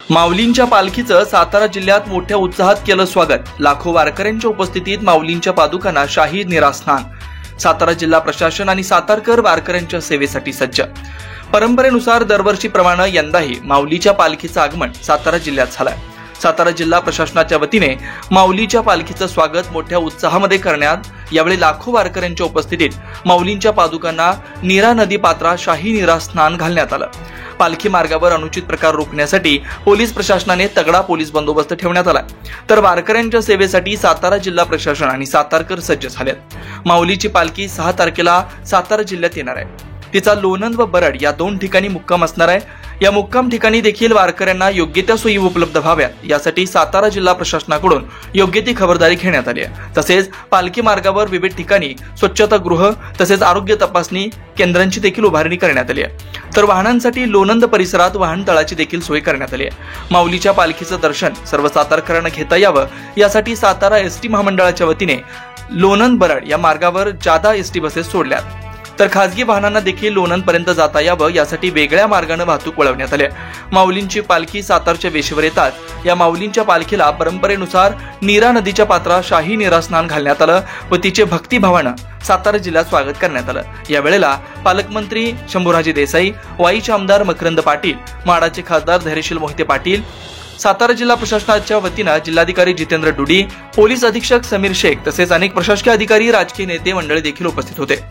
माऊलींच्या पालखीचं सातारा जिल्ह्यात मोठ्या उत्साहात केलं स्वागत। लाखो वारकऱ्यांच्या उपस्थितीत माऊलींच्या पादुकांना शाही निरास्नान। सातारा जिल्हा प्रशासन आणि सातारकर वारकऱ्यांच्या सेवेसाठी सज्ज। परंपरेनुसार दरवर्षीप्रमाणे यंदाही माऊलीच्या पालखीचं आगमन सातारा जिल्ह्यात झालंय। सातारा जिल्हा प्रशासनाच्या वतीने माऊलीच्या पालखीचं स्वागत मोठ्या उत्साहामध्ये करण्यात यावेळी लाखो वारकऱ्यांच्या उपस्थितीत माऊलींच्या पादुकांना नीरा नदी पात्रात शाही निरास्नान घालण्यात आलं। पालखी मार्गावर अनुचित प्रकार रोखण्यासाठी पोलीस प्रशासनाने तगडा पोलीस बंदोबस्त ठेवण्यात आला, तर वारकऱ्यांच्या सेवेसाठी सातारा जिल्हा प्रशासन आणि सातारकर सज्ज झालेत। माऊलीची पालखी 6 तारखेला सातारा जिल्ह्यात येणार आहे। तिचा लोणंद व बरड या 2 ठिकाणी मुक्काम असणार आहे। या मुक्काम ठिकाणी देखील वारकऱ्यांना योग्य त्या सोयी उपलब्ध व्हाव्यात यासाठी सातारा जिल्हा प्रशासनाकडून योग्य ती खबरदारी घेण्यात आली आहे। तसेच पालखी मार्गावर विविध ठिकाणी स्वच्छतागृह तसेच आरोग्य तपासणी केंद्रांची देखील उभारणी करण्यात आली आहे, तर वाहनांसाठी लोणंद परिसरात वाहनतळाची देखील सोय करण्यात आली आहे। माऊलीच्या पालखीचं दर्शन सर्व सातारकरांना घेता यावं यासाठी सातारा एसटी महामंडळाच्या वतीने लोणंद बरड या मार्गावर जादा एसटी बसेस सोडल्यात, तर खासगी वाहनांना देखील लोणंद पर्यंत जाता यावं यासाठी वेगळ्या मार्गाने वाहतूक वळवण्यात आली। माऊलींची पालखी सातारच्या वेशीवर येतात या माऊलींच्या पालखीला परंपरेनुसार नीरा नदीच्या पात्रात शाही निरास्नान घालण्यात आलं व तिचे भक्तिभावानं सातारा जिल्ह्यात स्वागत करण्यात आलं। या वेळेला पालकमंत्री शंभूराजे देसाई, वाईचे आमदार मकरंद पाटील, माडाचे खासदार धैर्यशील मोहिते पाटील, सातारा जिल्हा प्रशासनाच्या वतीनं जिल्हाधिकारी जितेंद्र डुडी, पोलीस अधीक्षक समीर शेख तसेच अनेक प्रशासकीय अधिकारी, राजकीय नेते मंडळी देखील उपस्थित होते।